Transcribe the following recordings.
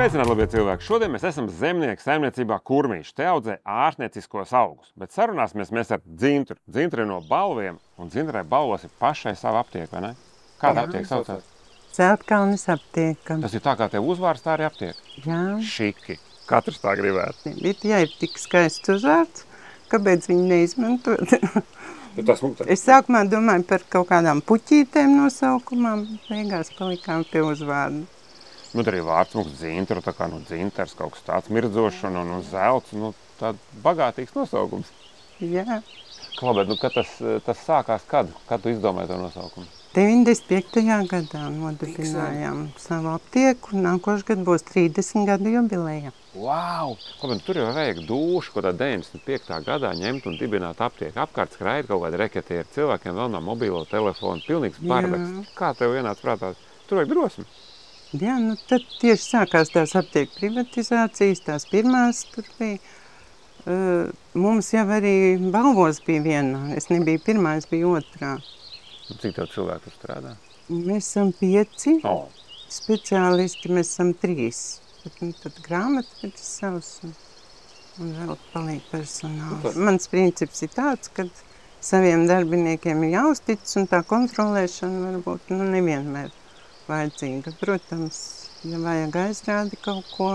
Sveicināti, labie cilvēki! Šodien mēs esam zemnieku saimniecībā Kurmīši. Te audzē ārstnieciskos augus, bet sarunāsimies mēs ar Dzintru. Dzintra ir no Balviem, un Dzintrai Balvos ir pašai sava aptieka, vai ne? Kāda aptieka saucās? Zeltkalnes aptieka. Tas ir tā, kā tev uzvārds, tā arī aptieka? Jā. Šiki. Katrs tā gribētu. Bet, ja ir tik skaists uzvārds, kāpēc viņi neizmantot? Es sākumā domāju par kaut kādām puķītēm nosaukumām, beigās palikām pie uzvārdu. Nu, arī vārds mums Dzintru, tā kā dzintars, kaut kas tāds mirdzošs un zelts, tād bagātīgs nosaukums. Jā. Klabēt, kad tas sākās kad? Kad tu izdomāji to nosaukumu? 95. gadā nodibinājām savu aptieku, nākošais gads būs 30 gadu jubileja. Wow! Klabēt, tur jau vajag dūšu, ko tā 95. gadā ņemt un dibināt aptieku. Apkārt skraid kaut kādi reketieri, cilvēkiem vēl nav mobilo telefonu, pilnīgs bardaks. Kā tev ienāca prātā? Tur vajag drosmi. Jā, tad tieši sākās tās aptieku privatizācijas, tās pirmās tur bija. Mums jau arī Balvos bija viena. Es nebiju pirmā, es biju otrā. Cik tev cilvēku tur strādā? Mēs esam 5, speciālisti mēs esam 3. Tad grāmatvedis savs un vēl palīg personāls. Mans princips ir tāds, ka saviem darbiniekiem ir jāuztic, un tā kontrolēšana varbūt nevienmēr vajadzīga. Protams, ja vajag aizrādi kaut ko,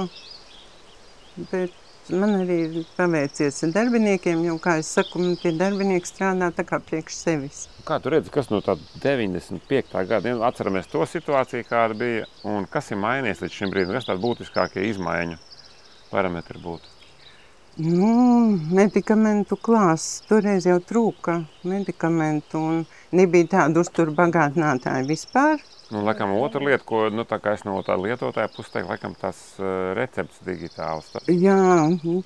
bet man arī ir paveicies ar darbiniekiem, jo, kā es saku, man tie darbinieki strādā tā kā priekš sevis. Kā tu redzi, kas no tā 95. gada, atceramies to situāciju, kāda bija, un kas ir mainījies līdz šim brīdim, kas tādi būtiskākie izmaiņu parametri būtu? Medikamentu klāsts. Toreiz jau trūka medikamentu un nebija tādu uzturu bagātinātāju vispār. Laikam otra lieta, ko, tā kā es no tā lietotāja puses teiktu, laikam tas recepts digitāls. Jā,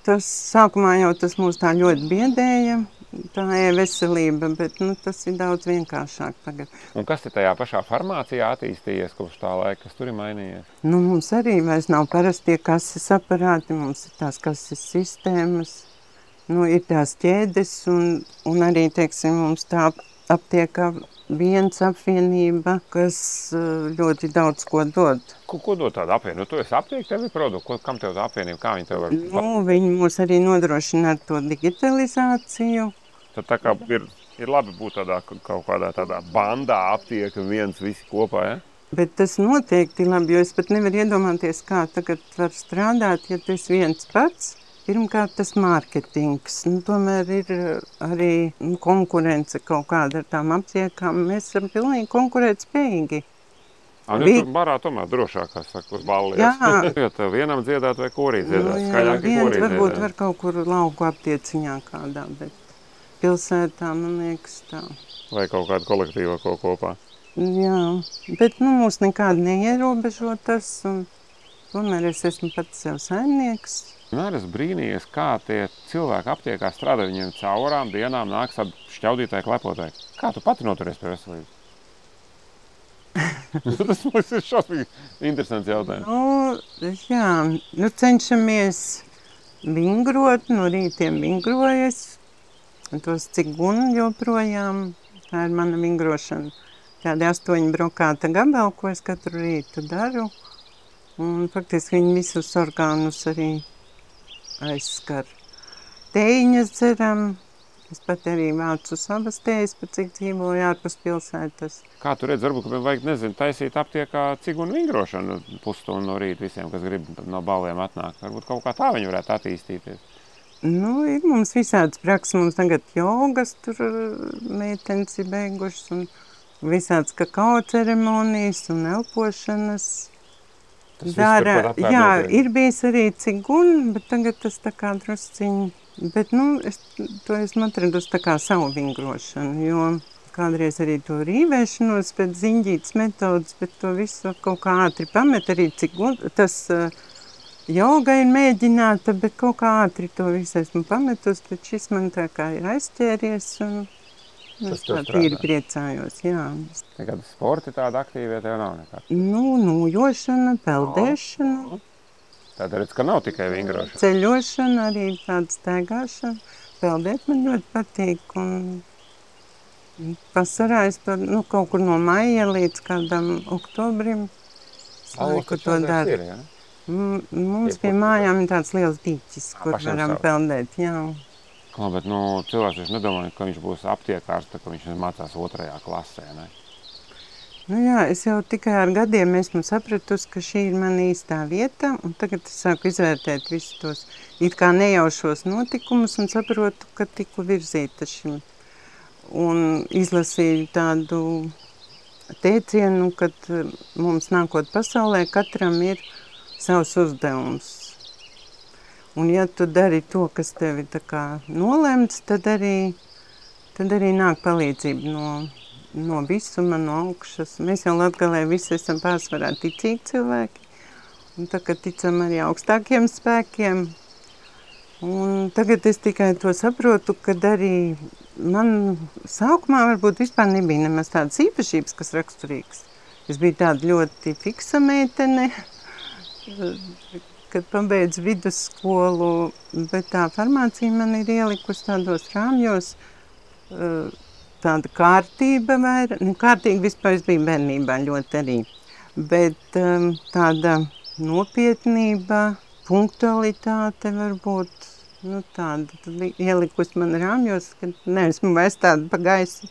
tas sākumā jau tas mūs tā ļoti biedēja, tā e-veselība, bet tas ir daudz vienkāršāk tagad. Un kas te tajā pašā farmācijā attīstījies kopš tā laika, kas tur ir mainījies? Mums arī vairs nav parastie kases aparāti, mums ir tās kases sistēmas, ir tās ķēdes un arī, teiksim, mums tā aptiekā viens apvienība, kas ļoti daudz ko dod. Ko dod tāda apvienība? Tu esi aptiek, tev ir produkti, kam tev tā apvienība, kā viņi tev var? Viņi mūs arī nodrošina ar to digitalizāciju. Tad tā kā ir labi būt kaut kādā tādā bandā aptieka, viens visi kopā, ja? Bet tas noteikti ir labi, jo es pat nevaru iedomāties, kā tagad var strādāt, ja tu esi viens pats. Pirmkārt, tas mārketings. Tomēr ir arī konkurence kaut kāda ar tām aptiekām. Mēs esam pilnīgi konkurētspējīgi. Tur barā tomēr drošāk, kā saka, uz ballies. Jā. Jo tev vienam dziedāt vai korī dziedāt, skaļāk ir korī dziedāt. Varbūt var kaut kur lauku aptieciņā kādā, bet pilsētā, man liekas, tā. Vai kaut kādu kolektīvu kaut kopā. Jā, bet mūs nekādi neierobežo tas. Tomēr es esmu pats sev saimnieks. Es brīnījies, kā tie cilvēki aptiekā strādā, viņiem caurām dienām nāks tādi šķaudītāji, klepotāji. Kā tu pati noturies pie veselības? Tas mums ir šausmīgi interesants jautājums. Jā, cenšamies vingrot, no rītiem vingrojas. Tos cigunu joprojām, tā ir mana vingrošana. Tādi 8 brokāta gabali, ko es katru rītu daru. Un faktiski viņi visus orgānus arī aizskar. Tējiņas dzeram. Es pat arī vācu savas tējas, pat cik dzīvoju ārpus pilsētas. Kā tu redzi, varbūt, ka vajag, taisīt aptiekā cigunu vingrošanu pusstundu no rīta visiem, kas grib no Balviem atnākt. Varbūt kaut kā tā viņi varētu attīstīties. Ir mums visādas prakses. Mums tagad jogas tur meitenes ir beigušas un visādas kakao ceremonijas un elpošanas. Jā, ir bijis arī ciguni, bet tagad tas tā kā drusciņi. Bet, es esmu atradusi tā kā savu vingrošanu, jo kādreiz arī to rīvēšanos pēc ziņģītas metodas, bet to visu kaut kā ātri pamet arī ciguni. Tas joga ir mēģināta, bet kaut kā ātri to visu esmu pametus, bet šis man tā kā ir aizķēries un es tā tīri priecājos, jā. Nekāda sporti tāda aktīvie tev nav nekā? Nūjošana, peldēšana. Tāda redz, ka nav tikai vingrošana. Ceļošana, arī tāda staigāšana. Peldēt man ļoti patīk. Un vasarā es kaut kur no maija līdz kādam oktobrim. Laiku to daru. Mums pie mājām ir tāds liels dīķis, kur varam peldēt, jā. Bet cilvēks taču nedomāju, ka viņš būs aptiekārs, tā ka viņš mācās 2. klasē, ne? Jā, es jau tikai ar gadiem esmu sapratusi, ka šī ir mana īstā vieta, un tagad es sāku izvērtēt visus tos it kā nejaušos notikumus un saprotu, ka tiku virzīta šim. Un izlasīju tādu teicienu, kad mums nākot pasaulē, katram ir savs uzdevums. Un ja tu dari to, kas tev ir tā kā nolemts, tad arī nāk palīdzība no visuma, no augšas. Mēs jau Latgalē visi esam pārsvarā ticīgi cilvēki, un tagad ticam arī augstākiem spēkiem. Un tagad es tikai to saprotu, kad arī man sākumā varbūt vispār nebija nemaz tādas īpašības, kas raksturīgas. Es biju tāda ļoti fiksa meitene, kad pabeidzu vidusskolu, bet tā farmācija man ir ielikusi tādos rāmjos, tāda kārtība vairāk, kārtīgi vispār es biju bērnībā ļoti arī, bet tāda nopietnība, punktualitāte varbūt, tāda ielikusi man rāmjos, ka neesmu vairs tāda pa gaisu.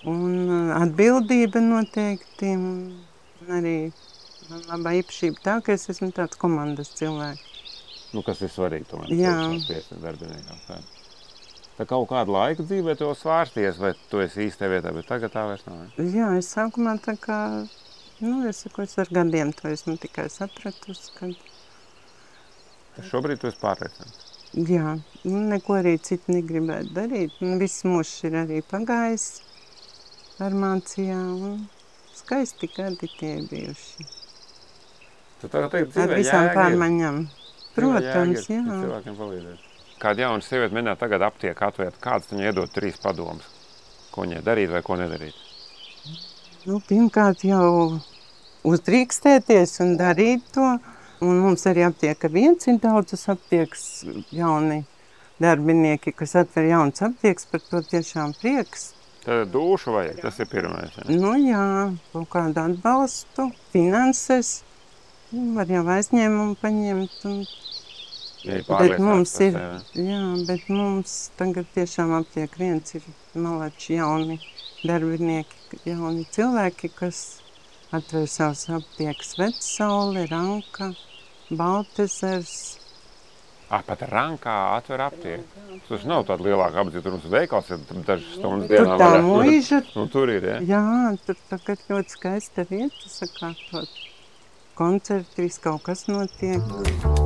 Un atbildība noteikti, un arī man labā īpašība tā, ka es esmu tāds komandas cilvēks. Kas ir svarīgi tomēr? Jā. Tā kaut kādu laiku dzīvē to svārsties, vai tu esi īstā vietā, bet tagad tā vairs nav? Jā, es sākumā tā kā, es ar gadiem to esmu tikai sapratusi, kad... Šobrīd tu esi pārliecināts? Jā, neko arī citu negribētu darīt. Viss mūžs ir arī pagājis farmācijā, un skaisti gadi tie bijuši. Tu tagad teikt, dzīvē ar visām pārmaiņām. Protams, jā. Cilvēkiem palīdzēt. Kāda jauna sieviete mēģināt tagad aptieku atvērt, kāds viņai iedod 3 padomus? Ko viņai darīt vai ko nedarīt? Pirmkārt jau uzdrīkstēties un darīt to. Un mums arī aptieka viens ir daudzas aptiekas, jauni darbinieki, kas atver jaunas aptiekas, par to tiešām prieks. Tad dušu vajag, tas ir pirmais. Jā, kaut kādu atbalstu, finanses, var jau aizņēmumu paņemt. Bet mums tagad tiešām aptiek viens ir malači jauni darbinieki, jauni cilvēki, kas atver savas aptiekas Vecsaule, Ranka, Baltezers. Pat Rankā atver aptieku. Tas nav tāda lielāka apdzīva, tur mums veikals ir dažas stundas dienā. Tur tā muiža. Tur ir, ja? Jā, tur tagad ļoti skaista vieta sakārtot. Koncerti, viss kaut kas notiek.